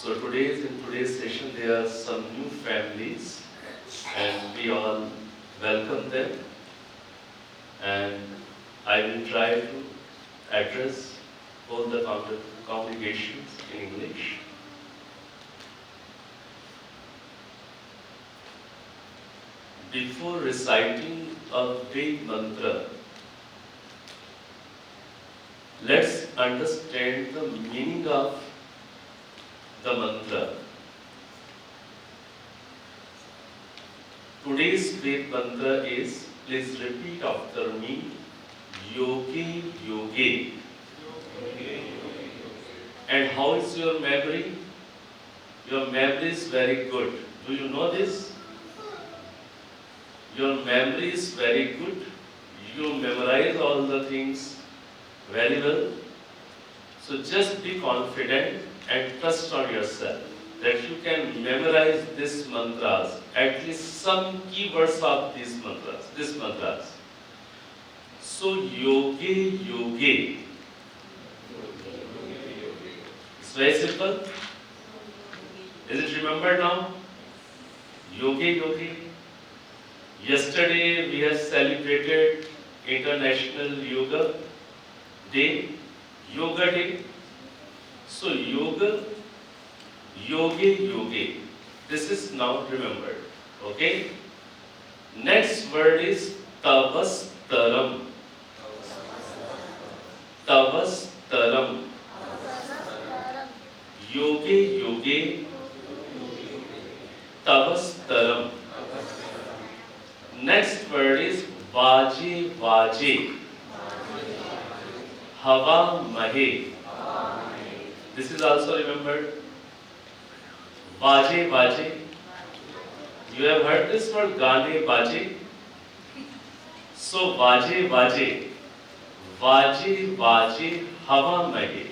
In today's session there are some new families and we all welcome them, and I will try to address all the congregations in English. Before reciting a Vedic mantra, let's understand the meaning of the mantra. Today's Vedic mantra is, please repeat after me, Yogi Yogi. And how is your memory? Your memory is very good. Do you know this? Your memory is very good. You memorize all the things very well. So just be confident and trust on yourself that you can memorize these mantras, at least some keywords of these mantras. So Yogi Yogi. It's very simple. Is it remembered now? Yogi Yogi. Yesterday we have celebrated International Yoga Day, Yoga Day. So yoga, yogi, yogi. This is now remembered. Okay? Next word is tavastaram. Tavastaram. Yogi, yogi. Tavastaram. Next word is vaji, vaji. Hava mahe. This is also remembered. Vaje, vaje. You have heard this word gaane, vaje. So vaje, vaje. Vaje, vaje, hava mahe.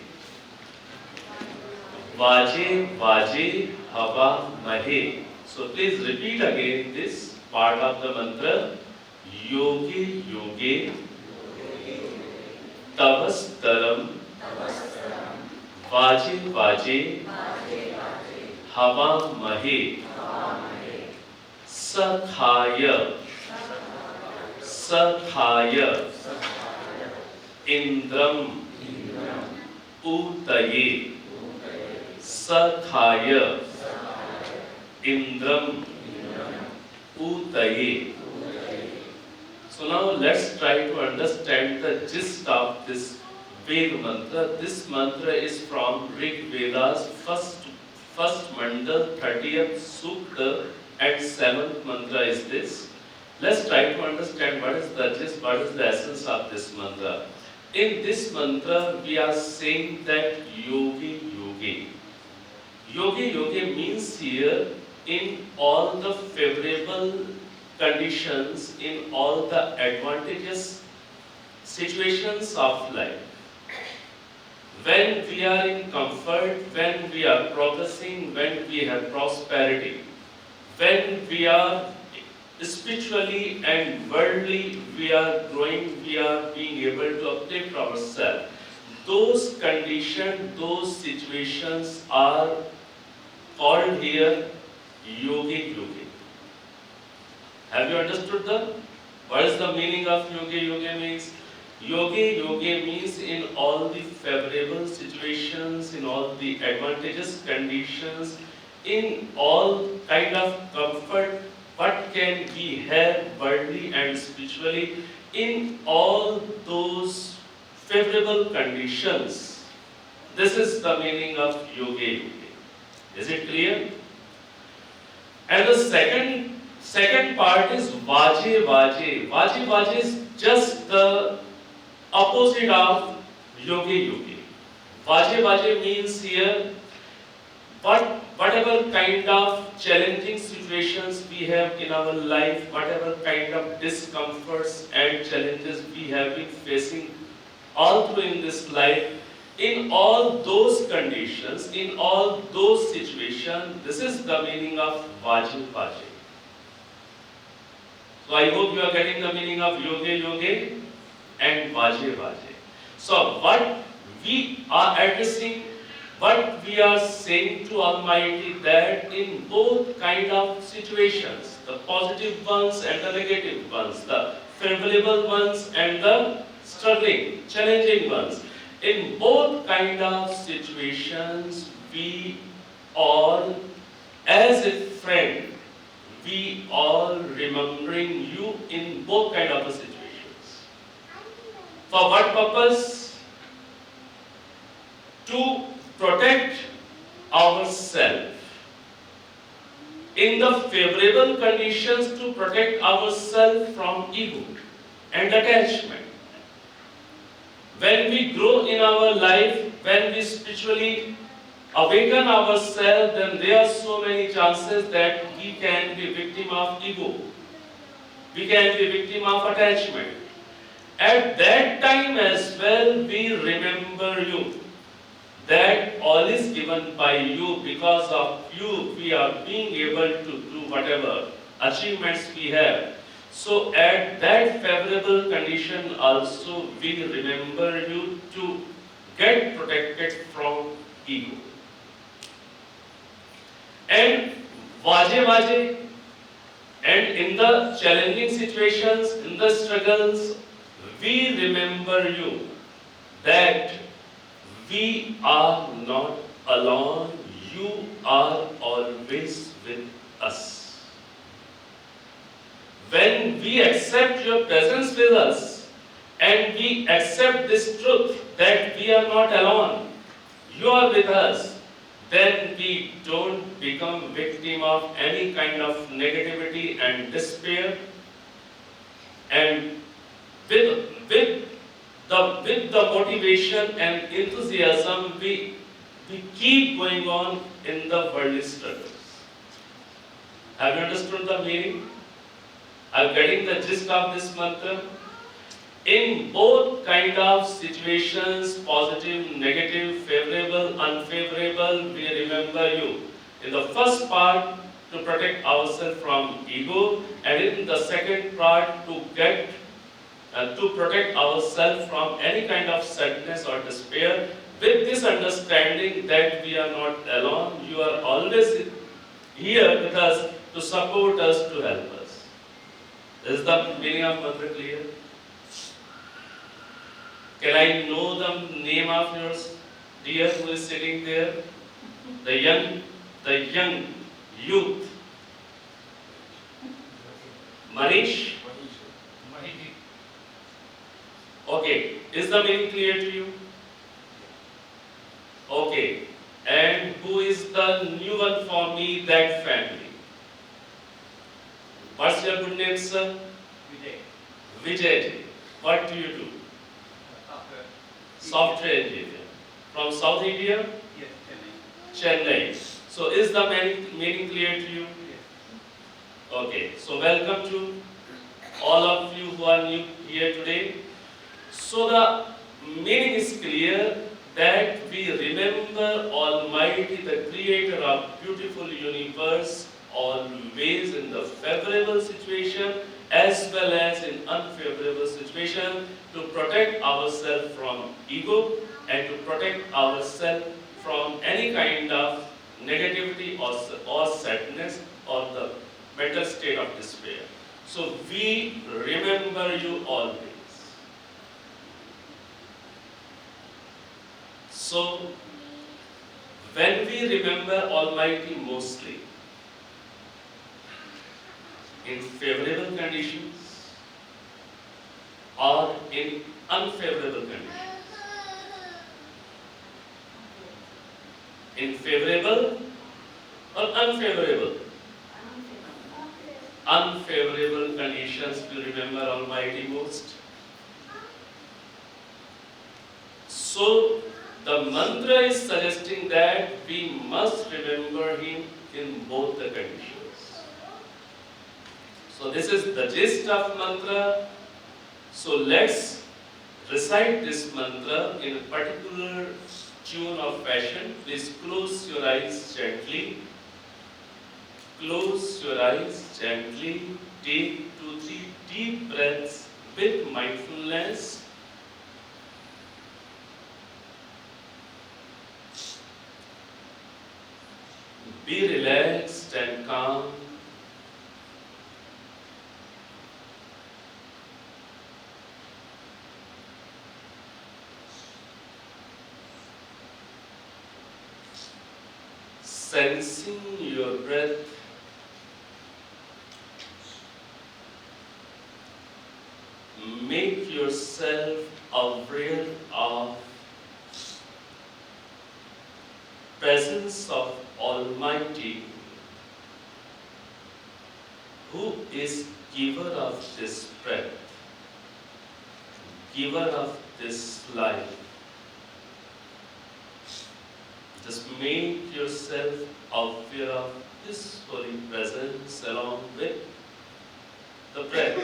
Vaje, vaje, hava mahe. So please repeat again this part of the mantra. Yogi, yogi. Tavastaram. Vaje, vaje, hava mahe, sakhaya, sakhaya, indram, utaye, sakhaya, indram, utaye. So now let's try to understand the gist of this Veda mantra. This mantra is from Rig Veda's first mandal, 30th sukta, and 7th mantra is this. Let's try to understand what is the gist, what is the essence of this mantra. In this mantra, we are saying that yogi, yogi. Yogi, yogi means here in all the favorable conditions, in all the advantageous situations of life. When we are in comfort, when we are progressing, when we have prosperity, when we are spiritually and worldly, we are growing, we are being able to uplift ourselves. Those conditions, those situations are called here yogi yogi. Have you understood what is the meaning of yogi yogi means? Yogi, yogi means in all the favorable situations, in all the advantageous conditions, in all kind of comfort, what can we have worldly and spiritually, in all those favorable conditions. This is the meaning of yogi, yogi. Is it clear? And the second part is vaje, vaje. Vaje, vaje is just the opposite of yogi yogi. Vaje vaje means here whatever kind of challenging situations we have in our life, whatever kind of discomforts and challenges we have been facing all through in this life, in all those conditions, in all those situations, this is the meaning of vaje vaje. So I hope you are getting the meaning of yogi yogi and vaje vaje. So what we are addressing But we are saying to Almighty that in both kind of situations, the positive ones and the negative ones, the favorable ones and the struggling, challenging ones, in both kind of situations, we all, as a friend, we all remembering you in both kind of the situations. For what purpose? To protect ourselves. In the favorable conditions, to protect ourselves from ego and attachment. When we grow in our life, when we spiritually awaken ourselves, then there are so many chances that we can be victim of ego. We can be victim of attachment. At that time as well, we remember you. That all is given by you. Because of you, we are being able to do whatever achievements we have. So at that favorable condition also, we remember you to get protected from ego. And vaje, and in the challenging situations, in the struggles, we remember you that we are not alone, you are always with us. When we accept your presence with us and we accept this truth that we are not alone, you are with us, then we don't become victim of any kind of negativity and despair. And with the motivation and enthusiasm, we keep going on in the worldly struggles. Have you understood the meaning? Are you getting the gist of this mantra? In both kind of situations, positive, negative, favorable, unfavorable, we remember you. In the first part, to protect ourselves from ego, and in the second part, to protect ourselves from any kind of sadness or despair, with this understanding that we are not alone, you are always here with us to support us, to help us. Is the meaning of mantra clear? Can I know the name of yours, dear, who is sitting there? The young youth. Manish? Okay, is the meaning clear to you? Okay, and who is the new one for me, that family? What's your good name, sir? Vijay. Vijay. What do you do? Software engineer. From South India? Yes, Chennai. So is the meaning clear to you? Yes. Okay, so welcome to all of you who are new here today. So the meaning is clear that we remember Almighty, the creator of beautiful universe, always in the favorable situation as well as in unfavorable situation, to protect ourselves from ego and to protect ourselves from any kind of negativity or sadness or the mental state of despair. So we remember you always. So when we remember Almighty mostly in favorable conditions or in unfavorable conditions. In favorable or unfavorable? Unfavorable conditions we remember Almighty most. So the mantra is suggesting that we must remember Him in both the conditions. So this is the gist of mantra. So let's recite this mantra in a particular tune of fashion. Please close your eyes gently. Close your eyes gently. Take 2-3 deep breaths with mindfulness. Be relaxed and calm. Sensing your breath. Make yourself aware of presence of Almighty, who is giver of this breath, giver of this life. Just make yourself aware of this holy presence along with the breath.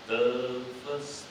The first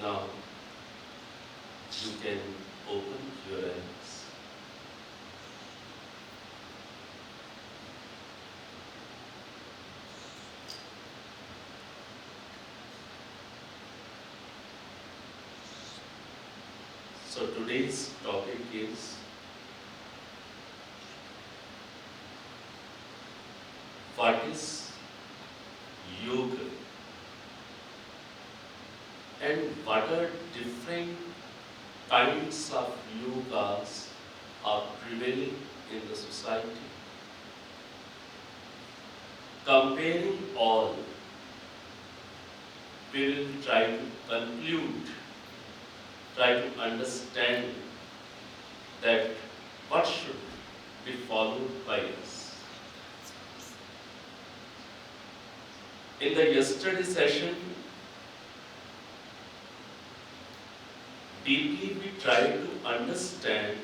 Now you can open your eyes. So today's topic is what is yoga and what are different kinds of yogas are prevailing in the society. Comparing all, we will try to conclude, try to understand that what should be followed by us. In the yesterday session, deeply we try to understand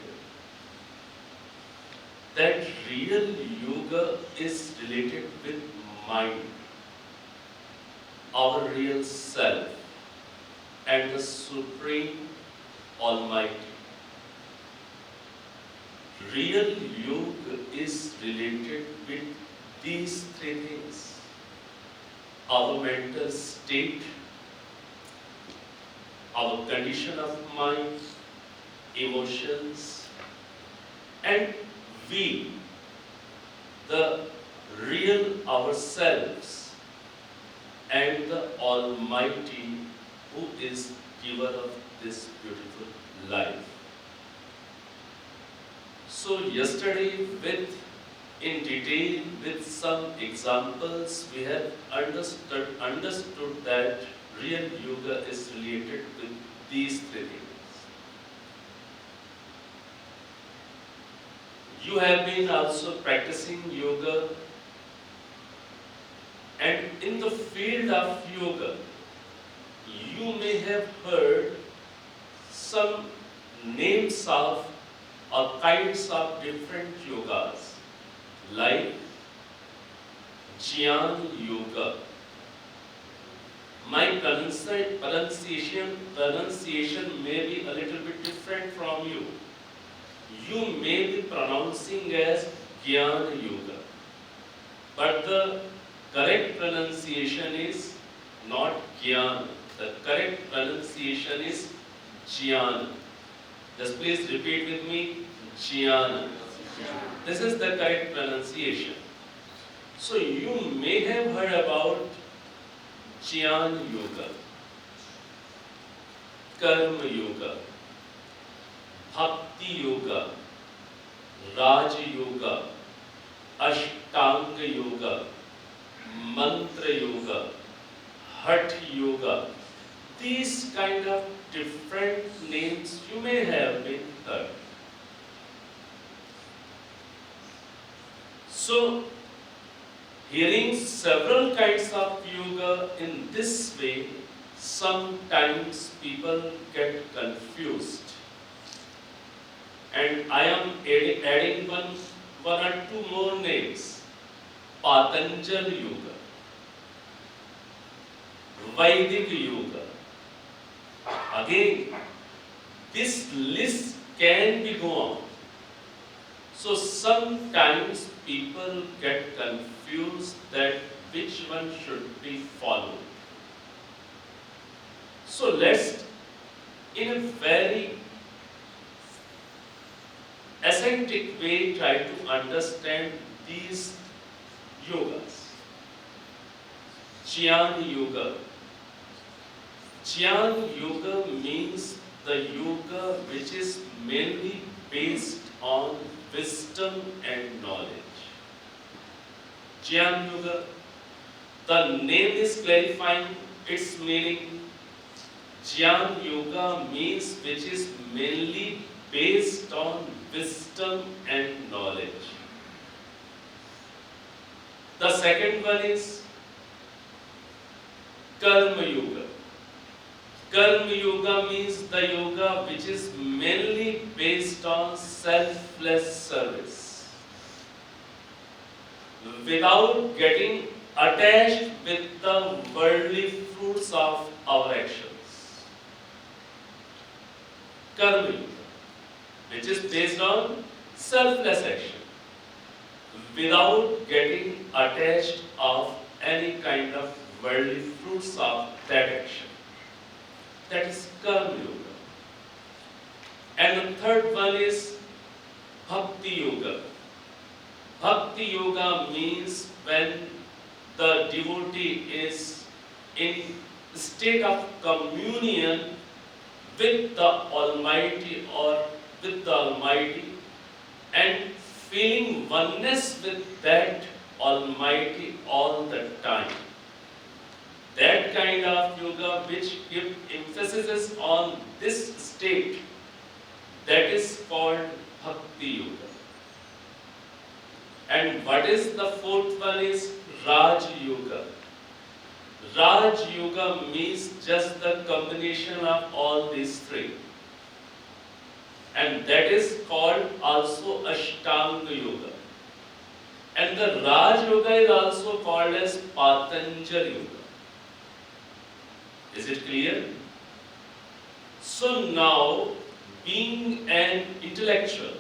that real yoga is related with mind, our real self, and the Supreme Almighty. Real yoga is related with these three things: our mental state, our condition of mind, emotions, and we, the real ourselves, and the Almighty who is giver of this beautiful life. So yesterday, in detail with some examples, we have understood that real yoga is related with these three things. You have been also practicing yoga, and in the field of yoga, you may have heard some names of or kinds of different yogas, like Jnana Yoga. My pronunciation may be a little bit different from you. You may be pronouncing as Jnana Yoga, but the correct pronunciation is not Jnana. The correct pronunciation is Jnana. Just please repeat with me, Jnana. This is the correct pronunciation. So you may have heard about Jnana Yoga, Karma Yoga, Bhakti Yoga, Raj Yoga, Ashtanga Yoga, Mantra Yoga, Hatha Yoga. These kind of different names you may have been heard. So, hearing several kinds of yoga in this way, sometimes people get confused. And I am adding one or two more names. Patanjali Yoga, Vedic Yoga. Again, this list can be go on. So sometimes people get confused that which one should be followed. So let's, in a very ascetic way, try to understand these yogas. Jnana Yoga. Jnana Yoga means the yoga which is mainly based on wisdom and knowledge. Jnana Yoga, the name is clarifying its meaning. Jnana Yoga means which is mainly based on wisdom and knowledge. The second one is Karma Yoga. Karma Yoga means the yoga which is mainly based on selfless service, without getting attached with the worldly fruits of our actions. Karma Yoga, which is based on selfless action, without getting attached of any kind of worldly fruits of that action. That is Karma Yoga. And the third one is Bhakti Yoga. Bhakti Yoga means when the devotee is in state of communion with the Almighty or with the Almighty and feeling oneness with that Almighty all the time. That kind of yoga which gives emphasis on this state, that is called Bhakti Yoga. And what is the fourth one is Raj Yoga. Raj Yoga means just the combination of all these three. and that is called also Ashtanga Yoga. And the Raj Yoga is also called as Patanjali Yoga. Is it clear? So now, being an intellectual,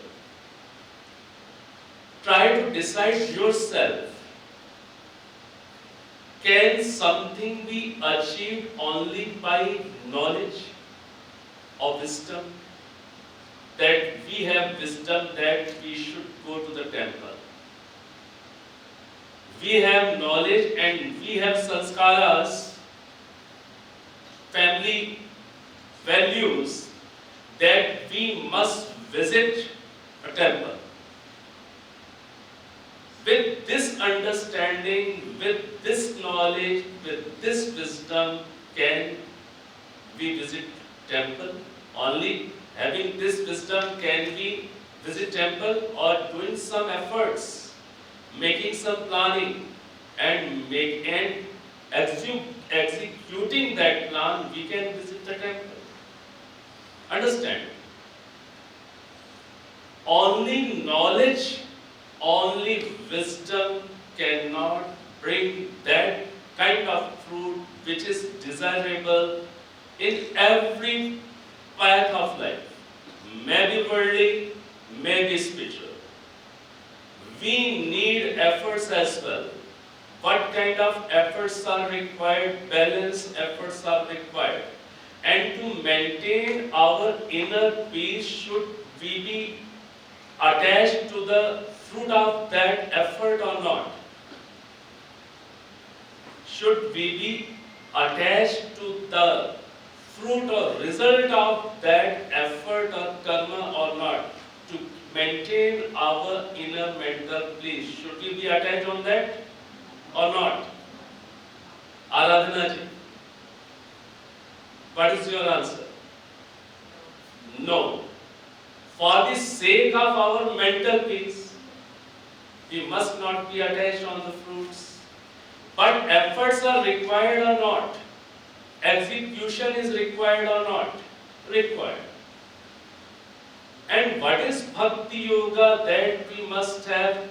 try to decide yourself. Can something be achieved only by knowledge or wisdom? That we have wisdom that we should go to the temple. We have knowledge and we have sanskaras, family values, that we must visit a temple. With this understanding, with this knowledge, with this wisdom, can we visit temple? Only having this wisdom can we visit temple, or doing some efforts, making some planning, and executing that plan, we can visit the temple. Understand? Only knowledge, only wisdom cannot bring that kind of fruit which is desirable in every path of life. Maybe worldly, maybe spiritual. We need efforts as well. What kind of efforts are required? Balanced efforts are required. And to maintain our inner peace, should we be attached to the fruit of that effort or not? Should we be attached to the fruit or result of that effort or karma or not? To maintain our inner mental peace, should we be attached on that or not? Aradhana ji, what is your answer? No. For the sake of our mental peace, we must not be attached on the fruits. But efforts are required or not? Execution is required or not? Required. And what is Bhakti Yoga? That we must have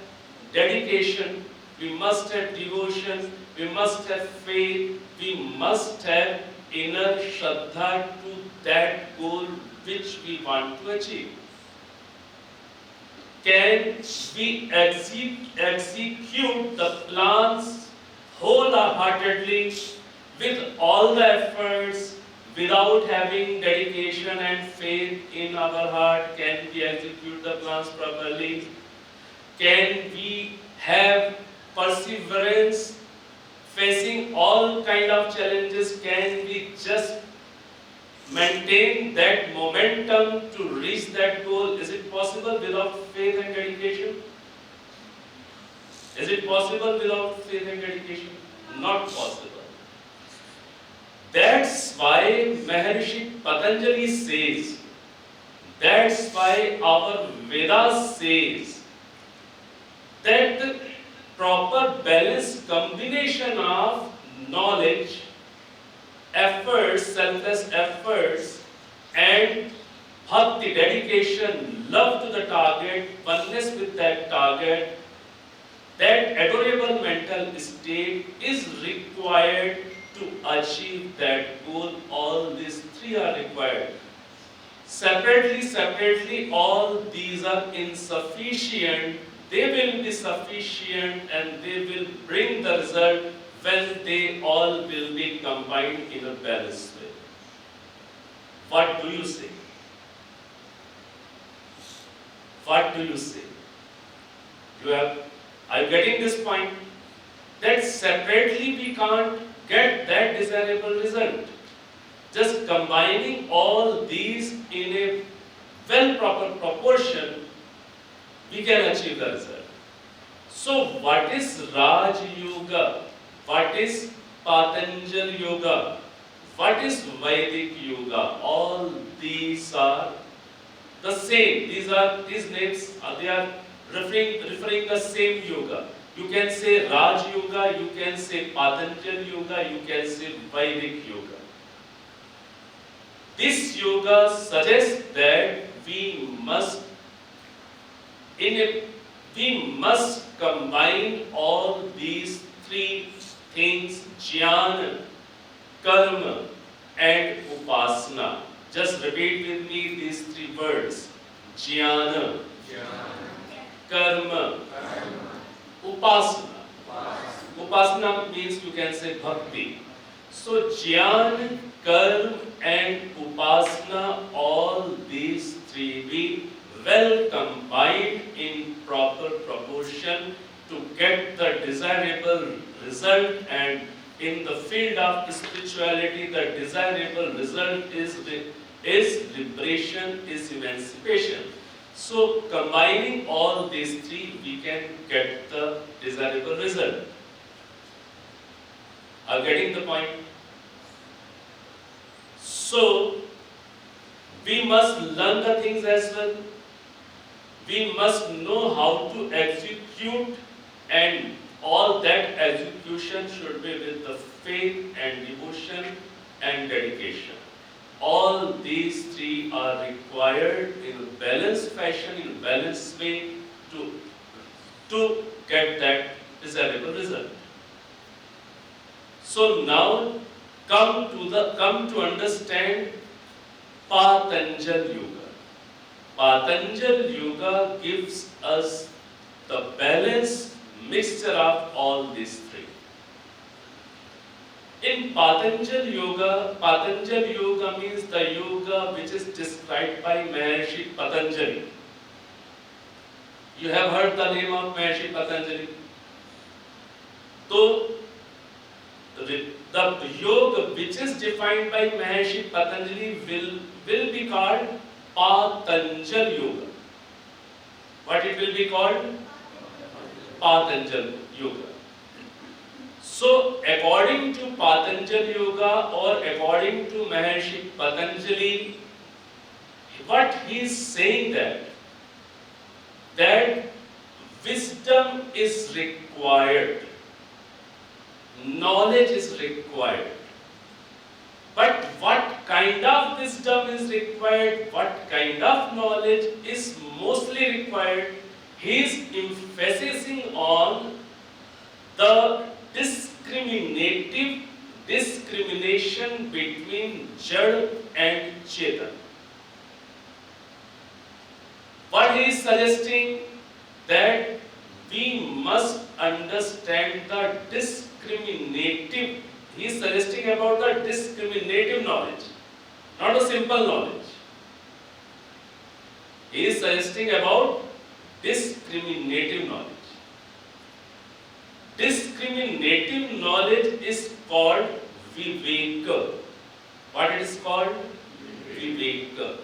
dedication, we must have devotion, we must have faith, we must have inner Shraddha to that goal which we want to achieve. Can we execute the plans wholeheartedly with all the efforts, without having dedication and faith in our heart? Can we execute the plans properly? Can we have perseverance facing all kind of challenges? Can we just maintain that momentum to reach that goal? Is it possible without faith and dedication? Is it possible without faith and dedication? Not possible. That's why Maharishi Patanjali says, that's why our Vedas says, that the proper balanced combination of knowledge, efforts, selfless efforts, and bhakti, dedication, love to the target, oneness with that target, that adorable mental state is required to achieve that goal. All these three are required. Separately, all these are insufficient. They will be sufficient and they will bring the result when they all will be combined in a balanced way. What do you say? What do you say? Are you getting this point? That separately we can't get that desirable result. Just combining all these in a well-proper proportion, we can achieve the result. So what is Raj Yoga? What is Patanjali Yoga? What is Vedic Yoga? All these are the same. These names they are referring the same yoga. You can say Raj Yoga, you can say Patanjali Yoga, you can say Vedic Yoga. This yoga suggests that we must we must combine all these three things, jnana, karma and upasana. Just repeat with me these three words. Jnana, karma, upasana. Upasana means you can say bhakti. So jnana, karma and upasana, all these three be well combined in proper proportion to get the desirable result, and in the field of spirituality the desirable result is liberation, is emancipation. So combining all these three we can get the desirable result. Are getting the point? So we must learn the things as well. We must know how to execute, and all that execution should be with the faith and devotion and dedication. All these three are required in a balanced fashion, in a balanced way to get that desirable result. So now come to understand Patanjali Yoga. Patanjali Yoga gives us the balanced mixture of all these three. In Patanjali Yoga means the yoga which is described by Maharishi Patanjali. You have heard the name of Maharishi Patanjali. So, the yoga which is defined by Maharishi Patanjali will be called Patanjali Yoga. What it will be called? Patanjali Yoga. So, according to Patanjali Yoga, or according to Maharishi Patanjali, what he is saying that wisdom is required, knowledge is required. But what kind of wisdom is required, what kind of knowledge is mostly required, he is emphasizing on the discrimination between Jad and Chetan. What he is suggesting, that we must understand the discriminative. He is suggesting about the discriminative knowledge, not a simple knowledge. He is suggesting about discriminative knowledge. Discriminative knowledge is called Viveka. What it is called? Viveka.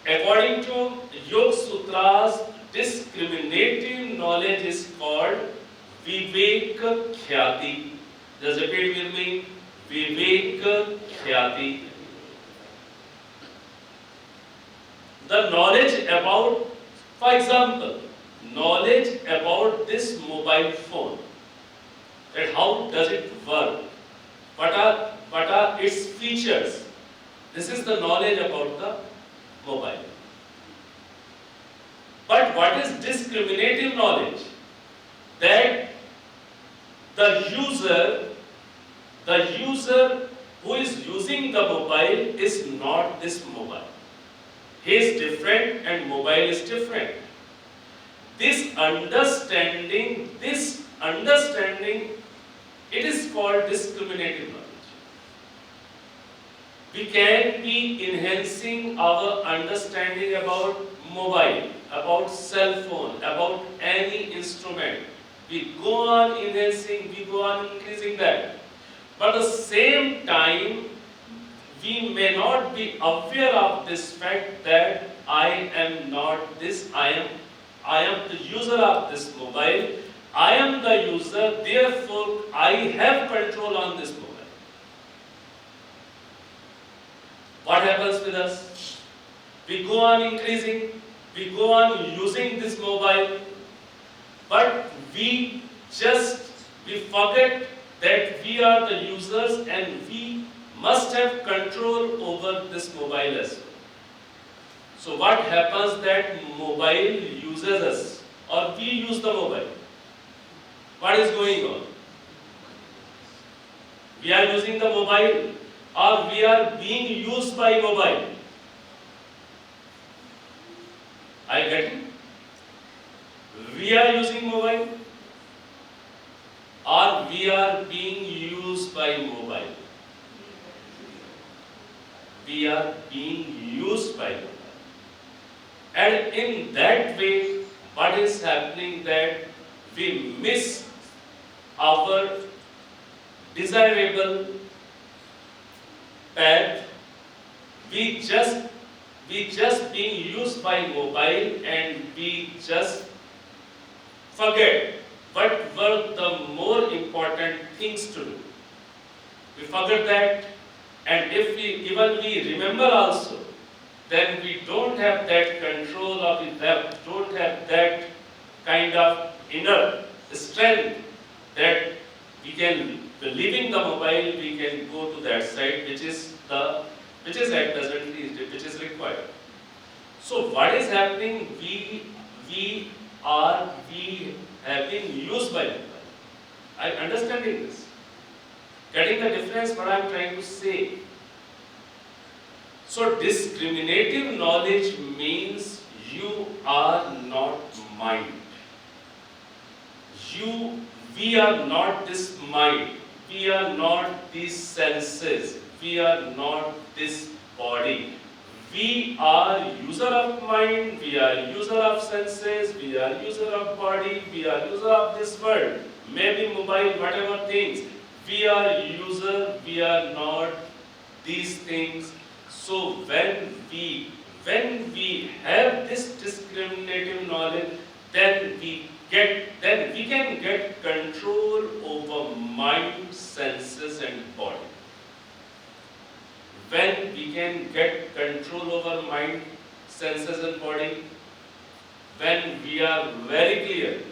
According to Yoga Sutras, discriminative knowledge is called Viveka Khyati. Just repeat with me. Viveka Khyati. The knowledge about, for example, knowledge about this mobile phone, that how does it work, what are its features. This is the knowledge about the mobile. But what is discriminative knowledge? That the user who is using the mobile is not this mobile. He is different and mobile is different. This understanding, it is called discriminative knowledge. We can be enhancing our understanding about mobile, about cell phone, about any instrument. We go on enhancing, we go on increasing that. But at the same time, we may not be aware of this fact that I am not this, I am the user of this mobile, I am the user, therefore I have control on this mobile. What happens with us? We go on increasing, we go on using this mobile, but we forget that we are the users and we must have control over this mobile as well. So what happens that mobile uses us or we use the mobile? What is going on? We are using the mobile or we are being used by mobile? I get it. We are using mobile or we are being used by mobile? We are being used by mobile. And in that way, what is happening that we miss our desirable path. We just being used by mobile and we just forget what were the more important things to do. We forget that, and if we remember also, then we don't have that control of it, don't have that kind of inner strength that we can, leaving the mobile, we can go to that side which is at presently which is required. So what is happening? We have been used by mobile. I understanding this. Getting the difference what I am trying to say. So discriminative knowledge means you are not mind. We are not this mind. We are not these senses. We are not this body. We are user of mind. We are user of senses. We are user of body. We are user of this world. Maybe mobile, whatever things. We are user. We are not these things. So when we have this discriminative knowledge, then we can get control over mind, senses and body. When we can get control over mind, senses and body, when we are very clear,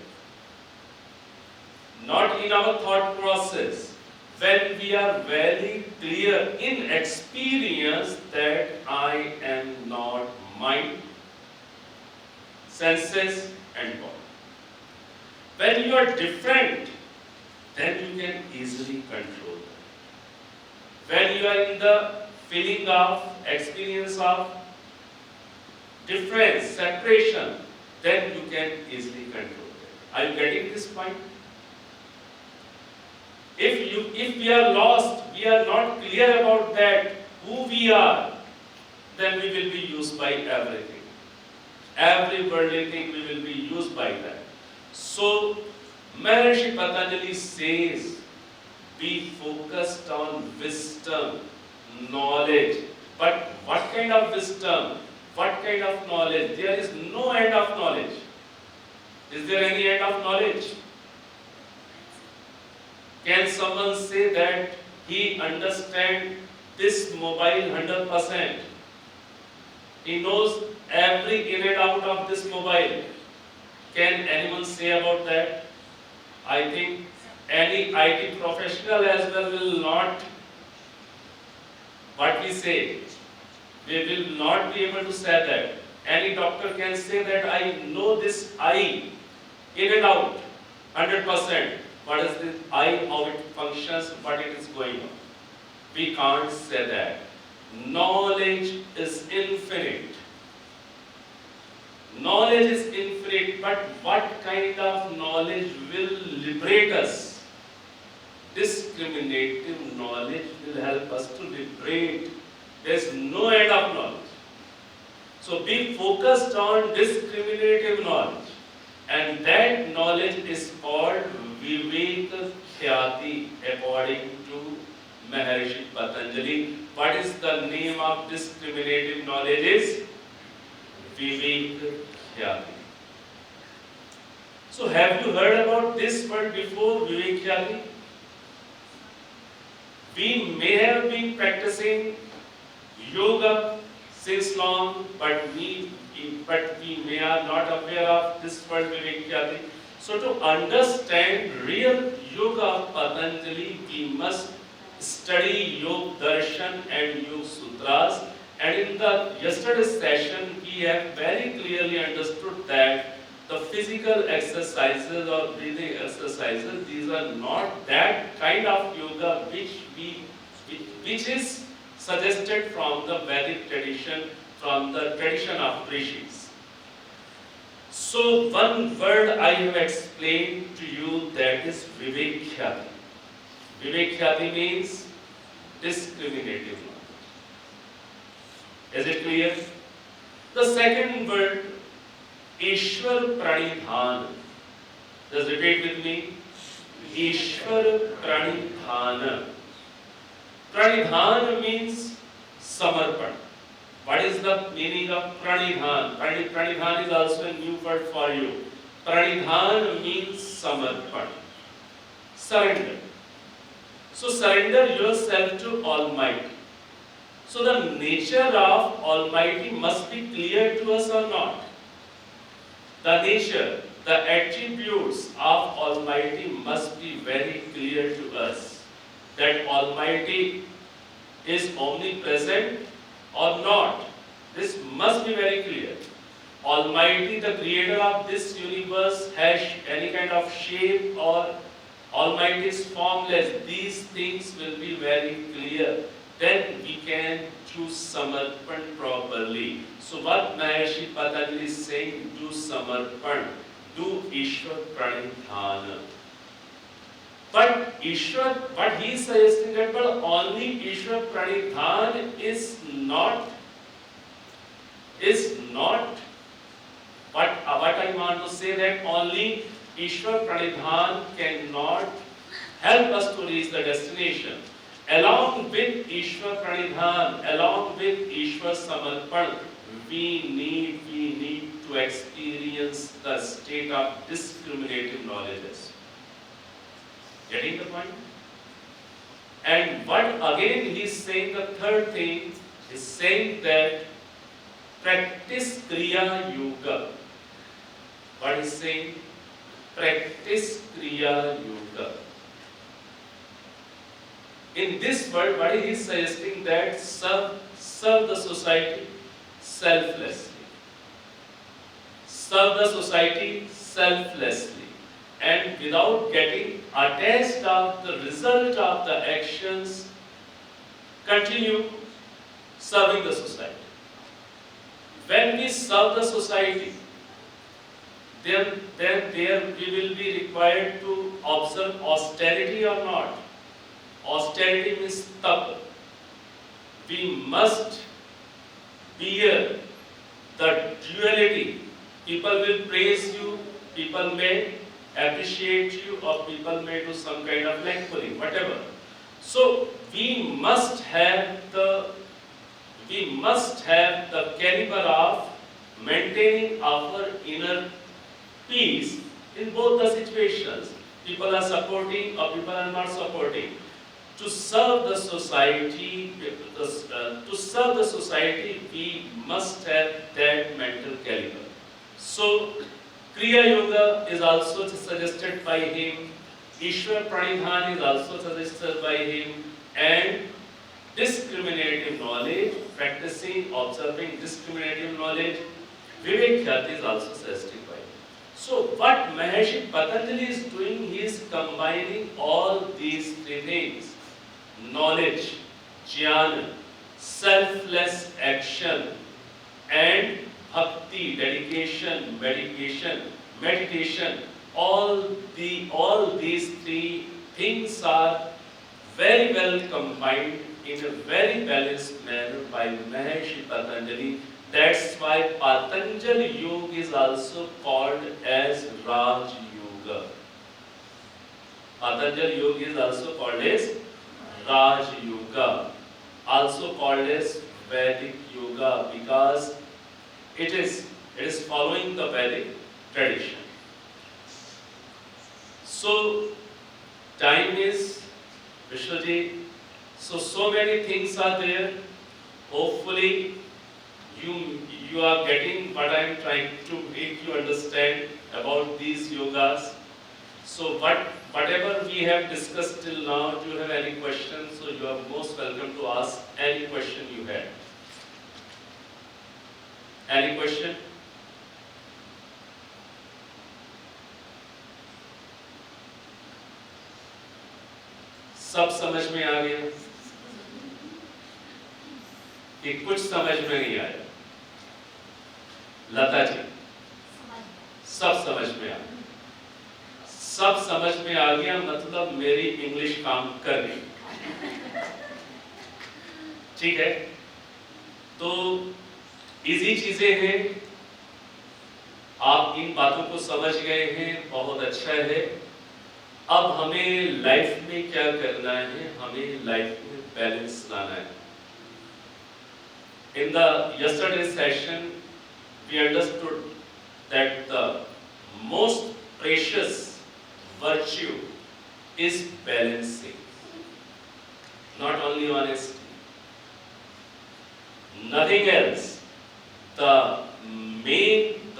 not in our thought process, when we are very clear in experience that I am not mind, senses and body. When you are different, then you can easily control them. When you are in the feeling of, experience of difference, separation, then you can easily control them. Are you getting this point? If we are lost, we are not clear about that, who we are, then we will be used by everything. Every worldly thing we will be used by that. So, Maharishi Patanjali says, be focused on wisdom, knowledge. But what kind of wisdom? What kind of knowledge? There is no end of knowledge. Is there any end of knowledge? Can someone say that he understands this mobile 100%? He knows every in and out of this mobile. Can anyone say about that? I think any IT professional as well will not, what we say, we will not be able to say that. Any doctor can say that I know this eye in and out 100%. What is this eye, how it functions, what it is going on. We can't say that. Knowledge is infinite. Knowledge is infinite, but what kind of knowledge will liberate us? Discriminative knowledge will help us to liberate. There is no end of knowledge. So be focused on discriminative knowledge. And that knowledge is called Vivek Khyati according to Maharishi Patanjali. What is the name of discriminative knowledge is? Vivek Khyati. So have you heard about this word before, Vivek Khyati? We may have been practicing yoga since long, but we may are not aware of this word Vivek Khyati. So to understand real yoga of Patanjali, we must study Yoga Darshan and Yoga Sutras, And in the yesterday's session, we have very clearly understood that the physical exercises or breathing exercises, these are not that kind of yoga which is suggested from the Vedic tradition, from the tradition of rishis. So one word I have explained to you, that is vivekhyati. Vivekhyati means discriminative knowledge. Is it clear? The second word, Ishwar Pranidhan. Just repeat with me. Ishwar Pranidhana. Pranidhan means samarpan. What is the meaning of pranidhan? Pranidhan is also a new word for you. Pranidhan means samarpan. Surrender. So surrender yourself to Almighty. So the nature of Almighty must be clear to us or not? The nature, the attributes of Almighty must be very clear to us. That Almighty is omnipresent or not. This must be very clear. Almighty, the creator of this universe, has any kind of shape, or Almighty is formless. These things will be very clear. Then we can choose samarpan properly. So what Maharishi Patanjali is saying, do samarpan, do Ishwar Pranidhana. But Ishwar, what he is suggesting that but only Ishwar Pranidhan is not what I want to say, that only Ishwar Pranidhan cannot help us to reach the destination. Along with Ishwar Pranidhan, along with Ishwar Samarpan, we need to experience the state of discriminative knowledge. Getting the point? And what again he is saying, the third thing is saying that practice Kriya Yoga. What is saying? Practice Kriya Yoga. In this word, what he is suggesting, that serve the society selflessly. Serve the society selflessly. And without getting attached of the result of the actions, continue serving the society. When we serve the society, then there we will be required to observe austerity or not. Austerity means tap. We must bear the duality. People will praise you, people may appreciate you, or people may do some kind of lecturing, whatever. So we must have the caliber of maintaining our inner peace in both the situations. People are supporting or people are not supporting. To serve the society, we must have that mental caliber. So Kriya Yoga is also suggested by him, Ishwar Pranidhan is also suggested by him, and discriminative knowledge, practicing, observing discriminative knowledge, Vivekhyati is also suggested by him. So what Maharishi Patanjali is doing, he is combining all these three things: knowledge, jnana, selfless action, and bhakti, dedication, meditation. All these three things are very well combined in a very balanced manner by Maharishi Patanjali. That's why Patanjali Yoga is also called as Raj Yoga. Patanjali Yoga is also called as Raj Yoga, also called as Vedic Yoga, because it is following the Vedic tradition. So time is, Vishwaji, so many things are there. Hopefully you are getting what I am trying to make you understand about these yogas. So whatever we have discussed till now, do you have any questions? So you are most welcome to ask any question you have. Any question? सब समझ में आ गया कि कुछ समझ में नहीं आया? लता जी, सब समझ में आ गया। सब समझ में आ गया मतलब मेरी इंग्लिश काम कर गई। ठीक है, तो इजी चीजें हैं, आप इन बातों को समझ गए हैं, बहुत अच्छा है। अब हमें लाइफ में क्या करना है? हमें लाइफ में बैलेंस लाना है। In the yesterday session, we understood that the most precious virtue is balancing, not only honesty, nothing else. The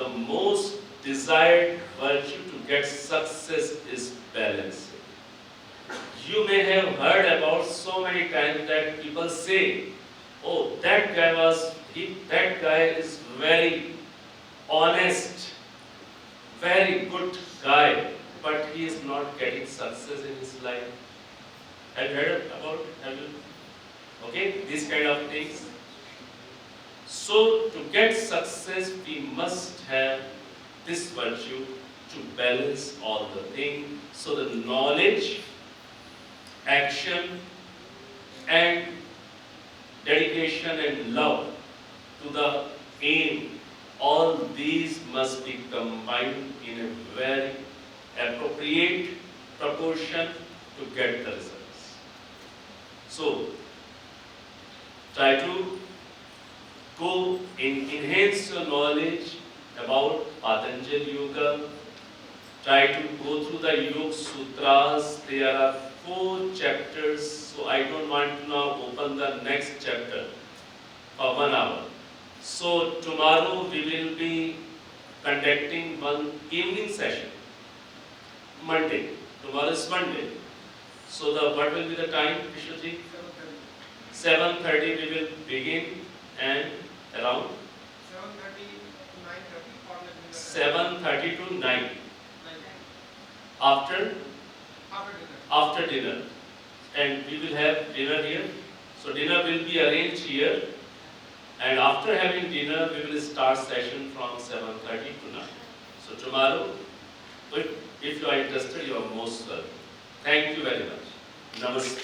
the most desired virtue to get success is balancing. You may have heard about so many times that people say, oh, that guy is very honest, very good guy, but he is not getting success in his life. Have you heard about it? Have you? Okay, these kind of things. So, to get success, we must have this virtue to balance all the things. So, the knowledge, action, and dedication and love to the aim, all these must be combined in a very appropriate proportion to get the results. So, try to enhance your knowledge about Patanjali Yoga. Try to go through the Yoga Sutras. There are 4 chapters, so I don't want to now open the next chapter for 1 hour. So tomorrow we will be conducting one evening session. Monday. Tomorrow is Monday. So what will be the time, Kishorji? 7:30 we will begin, and around 7:30 to 9. After dinner, and we will have dinner here. So dinner will be arranged here, and after having dinner we will start session from 7:30 to 9. So tomorrow, if you are interested, you are most welcome. Thank you very much. Namaste.